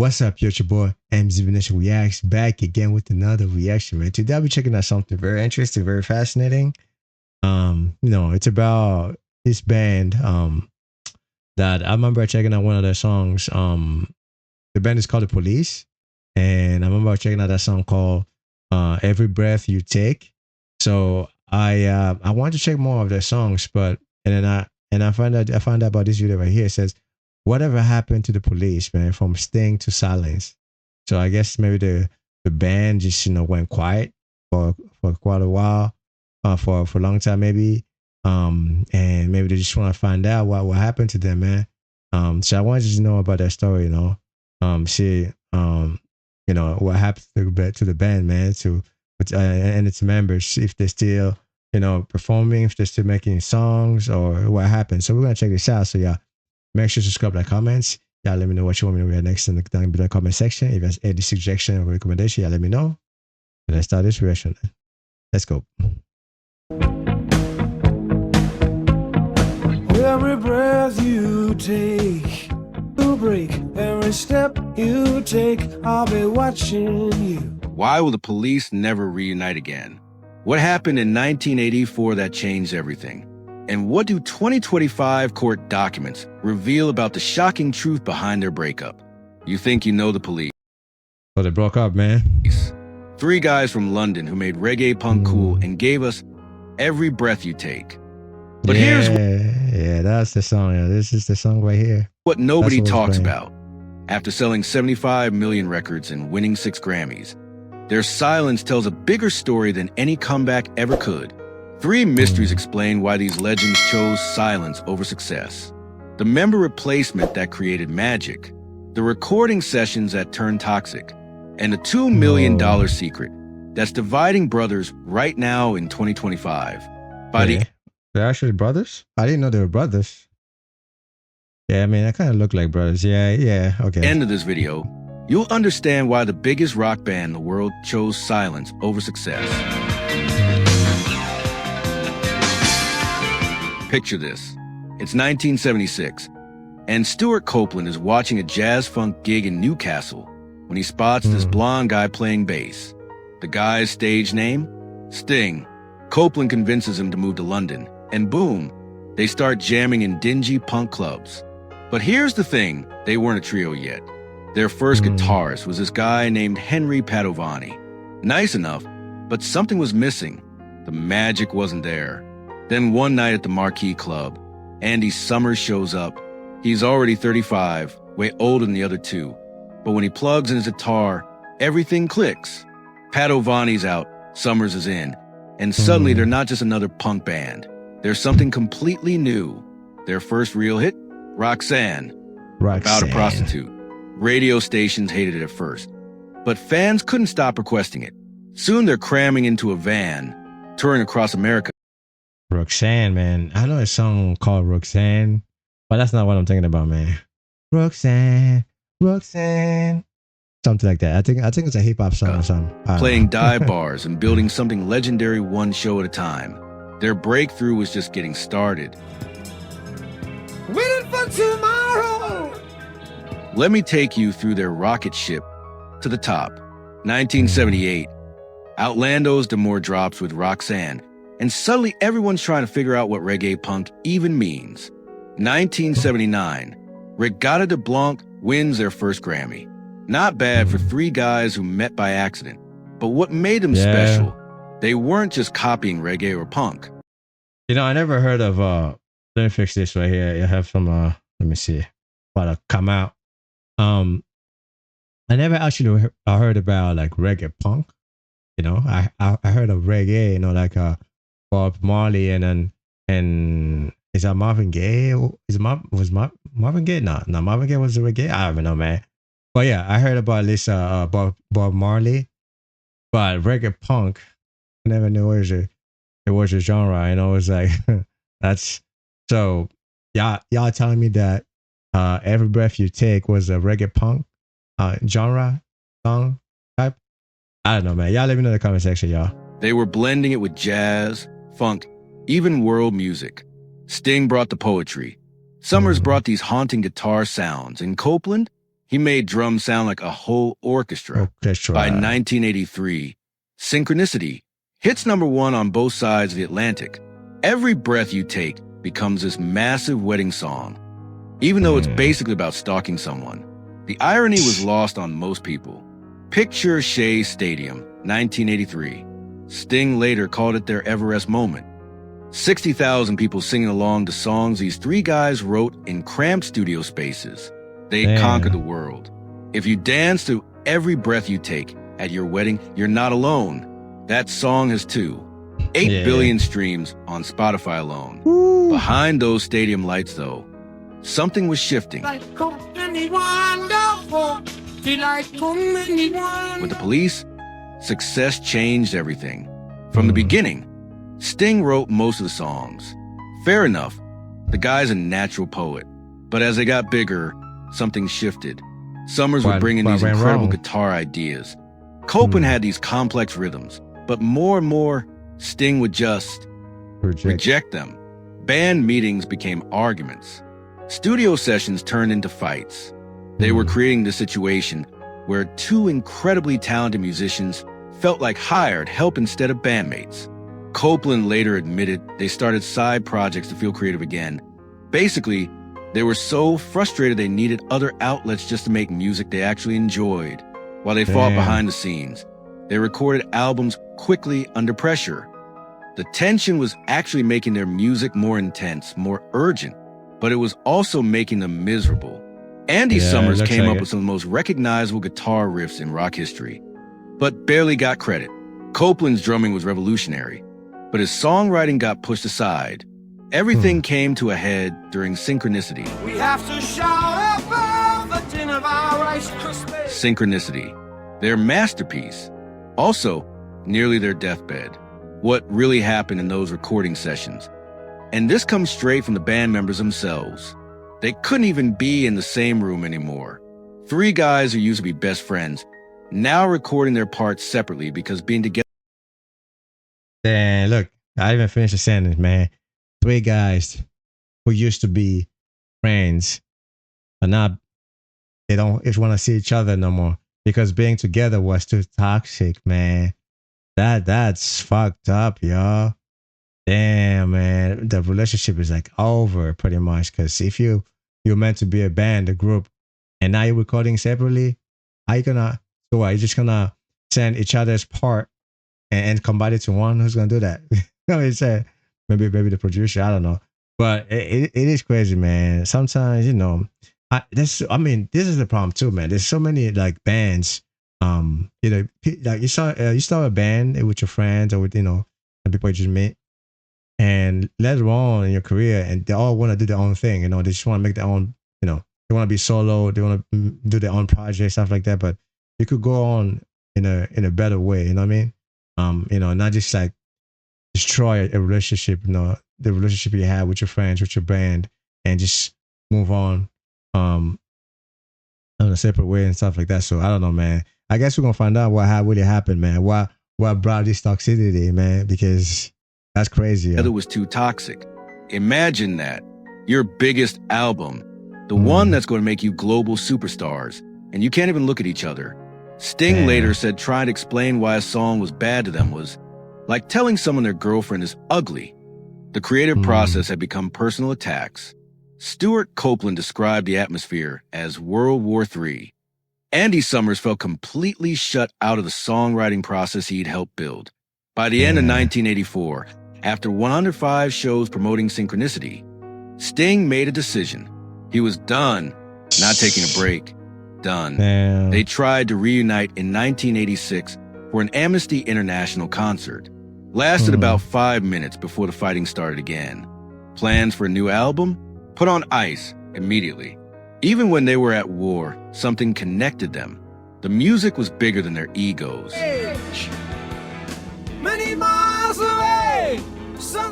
What's up, yo? It's your boy MZ Venetian Reacts back again with another reaction, man. Today I'll be checking out something very interesting, very fascinating. It's about this band. That I remember checking out one of their songs. The band is called The Police, and I remember checking out that song called "Every Breath You Take." So I wanted to check more of their songs, but and I found out about this video right here. It says, "Whatever happened to the police, man? From sting to silence." So I guess maybe the band just went quiet for quite a while, for a long time maybe, and maybe they just want to find out what happened to them, man. So I wanted you to know about that story, see, what happened to the band, man, and its members, if they're still, performing, if they're still making songs, or what happened. So we're gonna check this out. So yeah, make sure to subscribe, like, comments. Yeah, let me know what you want me to react next in the down below comment section. If there's any suggestion or recommendation, yeah, let me know. And let's start this reaction. Let's go. Every breath you take, you break. Every step you take, I'll be watching you. Why will the police never reunite again? What happened in 1984 that changed everything? And what do 2025 court documents reveal about the shocking truth behind their breakup? You think you know the police? So they broke up, man. Three guys from London who made reggae punk cool and gave us Every Breath You Take. But here's that's the song. Yeah, this is the song right here. what nobody talks about. After selling 75 million records and winning 6 Grammys, their silence tells a bigger story than any comeback ever could. 3 mysteries explain why these legends chose silence over success. The member replacement that created magic, the recording sessions that turned toxic, and the $2 million secret that's dividing brothers right now in 2025. They're actually brothers? I didn't know they were brothers. Yeah, I mean, I kind of look like brothers. Yeah, okay. End of this video, you'll understand why the biggest rock band in the world chose silence over success. Picture this. It's 1976, and Stuart Copeland is watching a jazz funk gig in Newcastle when he spots this blonde guy playing bass. The guy's stage name? Sting. Copeland convinces him to move to London, and boom, they start jamming in dingy punk clubs. But here's the thing, they weren't a trio yet. Their first guitarist was this guy named Henry Padovani. Nice enough, but something was missing. The magic wasn't there. Then one night at the Marquee Club, Andy Summers shows up. He's already 35, way older than the other two. But when he plugs in his guitar, everything clicks. Padovani's out, Summers is in. And suddenly they're not just another punk band. They're something completely new. Their first real hit? Roxanne. About a prostitute. Radio stations hated it at first, but fans couldn't stop requesting it. Soon they're cramming into a van, touring across America. Roxanne, man. I know a song called Roxanne, but that's not what I'm thinking about, man. Roxanne. Something like that. I think it's a hip hop song or something. Playing dive bars and building something legendary one show at a time. Their breakthrough was just getting started. Waiting for tomorrow. Let me take you through their rocket ship to the top. 1978. Outlando's D'Amour drops with Roxanne, and suddenly everyone's trying to figure out what reggae punk even means. 1979. Regatta de Blanc wins their first Grammy. Not bad for 3 guys who met by accident. But what made them special? They weren't just copying reggae or punk. I never heard of let me fix this right here. I have some let me see. About to come out. I never actually heard about like reggae punk. I heard of reggae, like Bob Marley and is that Marvin Gaye? Was Marvin Gaye? No, Marvin Gaye was the reggae. I don't know, man. But yeah, I heard about this Bob Marley, but reggae punk, I never knew it was a genre. It was like that's so. Y'all telling me that Every Breath You Take was a reggae punk genre song type. I don't know, man. Y'all let me know in the comment section, y'all. They were blending it with jazz, funk, even world music. Sting brought the poetry. Summers brought these haunting guitar sounds, and Copeland, He made drums sound like a whole orchestra. By 1983, Synchronicity hits #1 on both sides of the Atlantic. Every Breath You Take becomes this massive wedding song, even though it's basically about stalking someone. The irony was lost on most people. Picture Shea Stadium, 1983. Sting later called it their Everest moment. 60,000 people singing along to songs these three guys wrote in cramped studio spaces. They conquered the world. If you dance to Every Breath You Take at your wedding, you're not alone. That song has 8 billion streams on Spotify alone. Woo. Behind those stadium lights, though, something was shifting. With the police, success changed everything. From the beginning, Sting wrote most of the songs. Fair enough, the guy's a natural poet. But as they got bigger, something shifted. Summers would bring in these incredible guitar ideas. Copeland had these complex rhythms, but more and more, Sting would just reject them. Band meetings became arguments. Studio sessions turned into fights. They were creating this situation where two incredibly talented musicians felt like hired help instead of bandmates. Copeland later admitted they started side projects to feel creative again. Basically, they were so frustrated they needed other outlets just to make music they actually enjoyed. While they fought behind the scenes, they recorded albums quickly under pressure. The tension was actually making their music more intense, more urgent, but it was also making them miserable. Andy Summers came up with some of the most recognizable guitar riffs in rock history, but barely got credit. Copeland's drumming was revolutionary, but his songwriting got pushed aside. Everything came to a head during Synchronicity. We have to shout above the din of our Rice Krispies. Synchronicity, their masterpiece. Also, nearly their deathbed. What really happened in those recording sessions. And this comes straight from the band members themselves. They couldn't even be in the same room anymore. Three guys who used to be best friends, now recording their parts separately because being together. Damn, look, I didn't even finish the sentence, man. Three guys who used to be friends are not, they don't even want to see each other no more because being together was too toxic, man. That's fucked up, y'all. Damn, man. The relationship is like over pretty much because if you're meant to be a band, a group, and now you're recording separately, how you gonna, so what, you just gonna send each other's part and combine it to one? Who's gonna do that? You know what I'm saying? Maybe the producer, I don't know. But it is crazy, man. Sometimes, you know, this is the problem too, man. There's so many like bands, you know, like you start a band with your friends or with, you know, people you just meet, and later on in your career, and they all want to do their own thing, you know, they just want to make their own, you know, they want to be solo, they want to do their own project, stuff like that. But you could go on in a better way, you know what I mean? You know, not just like destroy a relationship, you know, the relationship you have with your friends, with your band, and just move on in a separate way and stuff like that. So I don't know, man. I guess we're gonna find out what really happened, man. What brought this toxicity, man? Because that's crazy. Together was too toxic. Imagine that. Your biggest album, the one that's going to make you global superstars, and you can't even look at each other. Sting later said trying to explain why a song was bad to them was like telling someone their girlfriend is ugly. The creative process had become personal attacks. Stuart Copeland described the atmosphere as World War III. Andy Summers felt completely shut out of the songwriting process he'd helped build. By the end of 1984, after 105 shows promoting Synchronicity, Sting made a decision. He was done, not taking a break. Done. Damn. They tried to reunite in 1986 for an Amnesty International concert. Lasted about 5 minutes before the fighting started again. Plans for a new album? Put on ice immediately. Even when they were at war, something connected them. The music was bigger than their egos. Many miles away.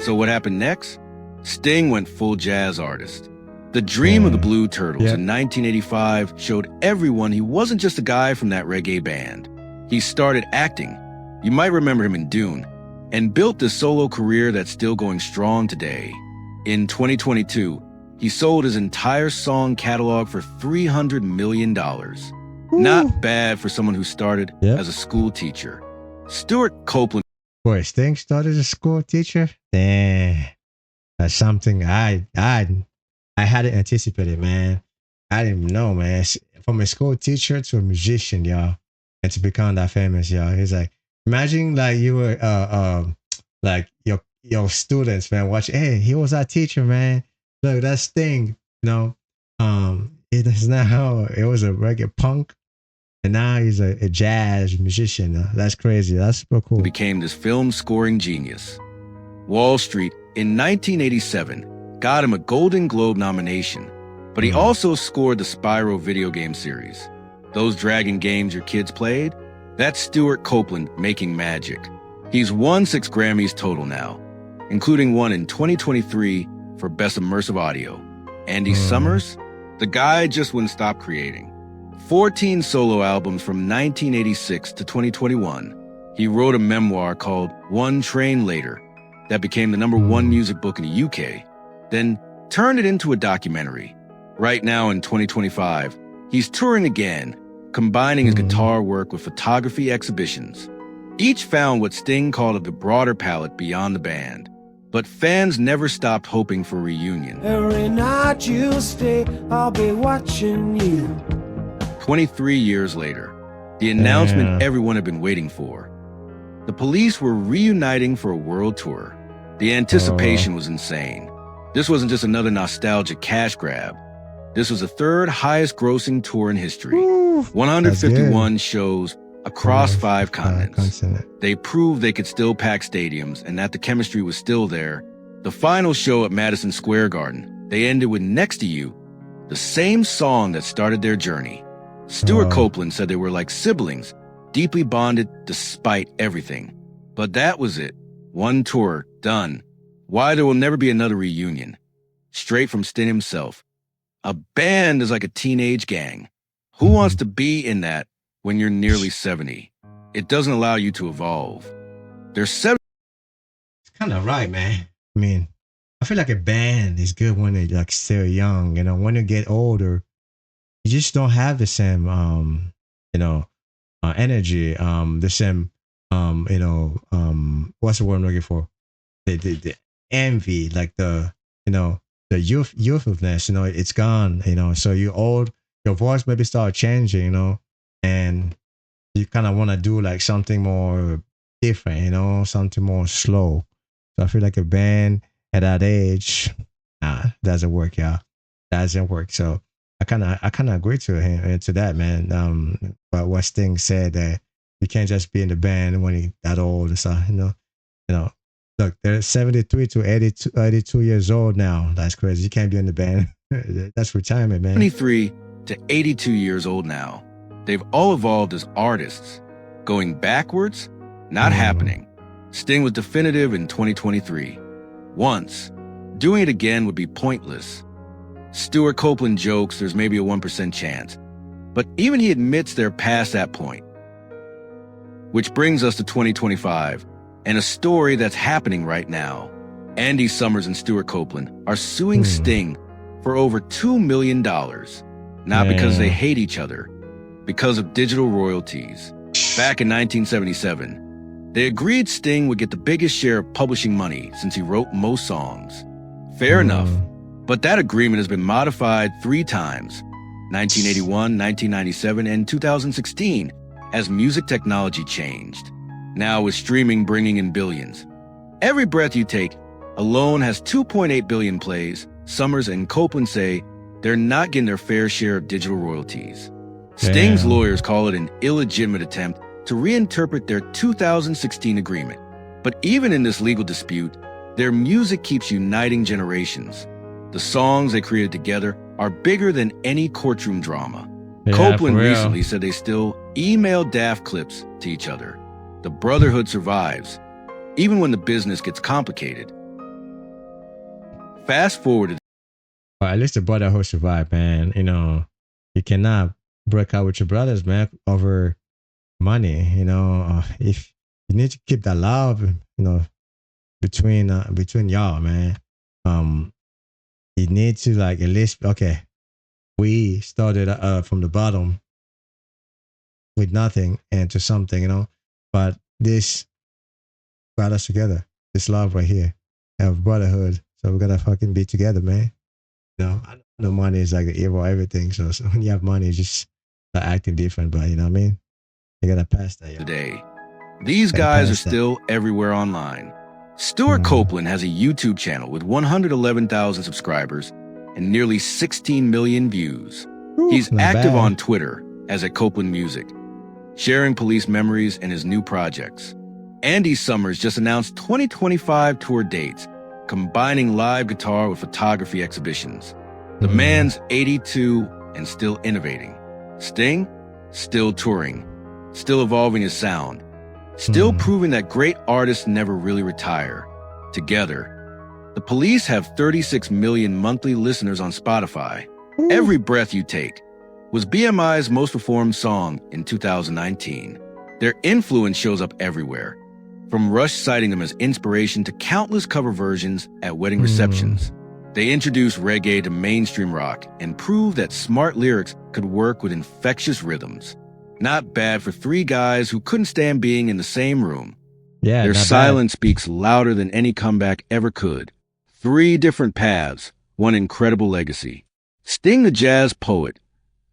So what happened next? Sting went full jazz artist. The Dream of the Blue Turtles in 1985 showed everyone he wasn't just a guy from that reggae band. He started acting. You might remember him in Dune, and built this solo career that's still going strong today. In 2022, He sold his entire song catalog for $300 million. Not bad for someone who started as a school teacher. Stuart Copeland. Boy, Sting started as a school teacher? Damn. That's something I hadn't anticipated, man. I didn't know, man. From a school teacher to a musician, y'all. And to become that famous, y'all. It's like, imagine like you were like your students, man, watch, hey, he was our teacher, man. Look, that Sting, it is now it was a reggae punk, and now he's a jazz musician. That's crazy. That's super cool. Became this film scoring genius. Wall Street in 1987 got him a Golden Globe nomination, but he also scored the Spyro video game series. Those dragon games your kids played? That's Stuart Copeland making magic. He's won 6 Grammys total now, including one in 2023 for Best Immersive Audio. Andy Summers? The guy just wouldn't stop creating. 14 solo albums from 1986 to 2021. He wrote a memoir called One Train Later that became the #1 music book in the UK, then turned it into a documentary. Right now in 2025, he's touring again, combining his guitar work with photography exhibitions. Each found what Sting called the broader palette beyond the band. But fans never stopped hoping for a reunion. Every night you stay, I'll be watching you. 23 years later, the announcement everyone had been waiting for. The Police were reuniting for a world tour. The anticipation was insane. This wasn't just another nostalgic cash grab. This was the 3rd highest grossing tour in history. 151 shows across 5 continents. They proved they could still pack stadiums and that the chemistry was still there. The final show at Madison Square Garden, they ended with Next to You, the same song that started their journey. Stuart Copeland said they were like siblings, deeply bonded despite everything. But that was it. One tour, done. Why there will never be another reunion. Straight from Sting himself. A band is like a teenage gang. Who wants to be in that when you're nearly 70? It doesn't allow you to evolve. There's 7. It's kind of right, man. I mean, I feel like a band is good when they're like still young. When you get older, you just don't have the same, energy. The same, what's the word I'm looking for? The envy, like the youthfulness. It's gone. So you're old. Your voice maybe start changing. And you kind of want to do like something more different, something more slow. So I feel like a band at that age, doesn't work, yeah. Doesn't work. So I kind of agree to him to that, man. But what Sting said that you can't just be in the band when you're that old. So look, they're 73 to 82 years old now. That's crazy. You can't be in the band. That's retirement, man. 23 to 82 years old now. They've all evolved as artists. Going backwards? Not happening. Sting was definitive in 2023. Once. Doing it again would be pointless. Stuart Copeland jokes there's maybe a 1% chance. But even he admits they're past that point. Which brings us to 2025 and a story that's happening right now. Andy Summers and Stuart Copeland are suing Sting for over $2 million. Not because they hate each other, because of digital royalties. Back in 1977, they agreed Sting would get the biggest share of publishing money since he wrote most songs. Fair enough, but that agreement has been modified 3 times, 1981, 1997, and 2016, as music technology changed. Now with streaming bringing in billions. Every Breath You Take alone has 2.8 billion plays. Summers and Copeland say they're not getting their fair share of digital royalties. Sting's lawyers call it an illegitimate attempt to reinterpret their 2016 agreement. But even in this legal dispute, their music keeps uniting generations. The songs they created together are bigger than any courtroom drama. Copeland recently said they still email daft clips to each other. The brotherhood survives, even when the business gets complicated. Fast forward to at least the brotherhood survived, man. You cannot break out with your brothers, man, over money. If you need to keep that love, between y'all, man. You need to like at least okay. We started from the bottom with nothing and to something, you know. But this brought us together. This love right here, have brotherhood. So we gotta fucking be together, man. You know, I know money is like the evil everything. So when you have money, it's just start acting different. But you know what I mean? You gotta pass that. Yo. Today, these Gotta guys are pass that. still everywhere online. Stuart Copeland has a YouTube channel with 111,000 subscribers and nearly 16 million views. Whew, He's not active bad. on Twitter as at Copeland Music, sharing police memories and his new projects. Andy Summers just announced 2025 tour dates, combining live guitar with photography exhibitions. The man's 82 and still innovating. Sting, still touring, still evolving his sound, still proving that great artists never really retire. Together, the Police have 36 million monthly listeners on Spotify. Every Breath You Take was BMI's most performed song in 2019. Their influence shows up everywhere, from Rush citing them as inspiration to countless cover versions at wedding receptions. They introduced reggae to mainstream rock and proved that smart lyrics could work with infectious rhythms. Not bad for three guys who couldn't stand being in the same room. Yeah, Their not silence speaks louder than any comeback ever could. 3 different paths, one incredible legacy. Sting the jazz poet,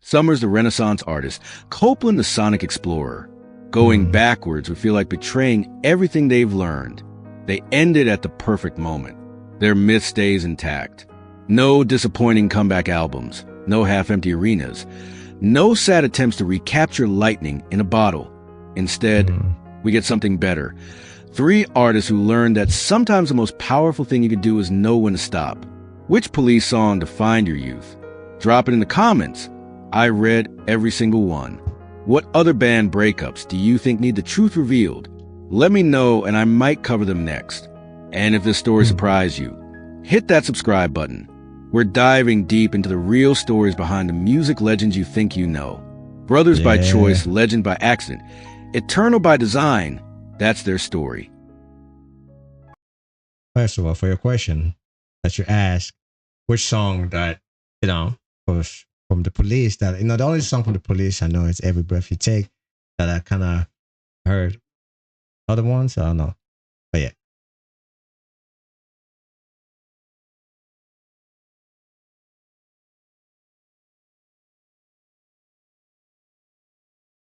Summers the Renaissance artist, Copeland the sonic explorer. Going backwards would feel like betraying everything they've learned. They ended at the perfect moment. Their myth stays intact. No disappointing comeback albums, no half-empty arenas, no sad attempts to recapture lightning in a bottle. Instead, we get something better. 3 artists who learned that sometimes the most powerful thing you can do is know when to stop. Which Police song defined your youth? Drop it in the comments. I read every single one. What other band breakups do you think need the truth revealed? Let me know and I might cover them next. And if this story surprised you, hit that subscribe button. We're diving deep into the real stories behind the music legends you think you know. Brothers by choice, legend by accident, eternal by design. That's their story. First of all, for your question that you asked, which song that, you know, was from the Police that, you know, the only song from the Police I know is Every Breath You Take that I kind of heard. Other ones, I don't know. But yeah,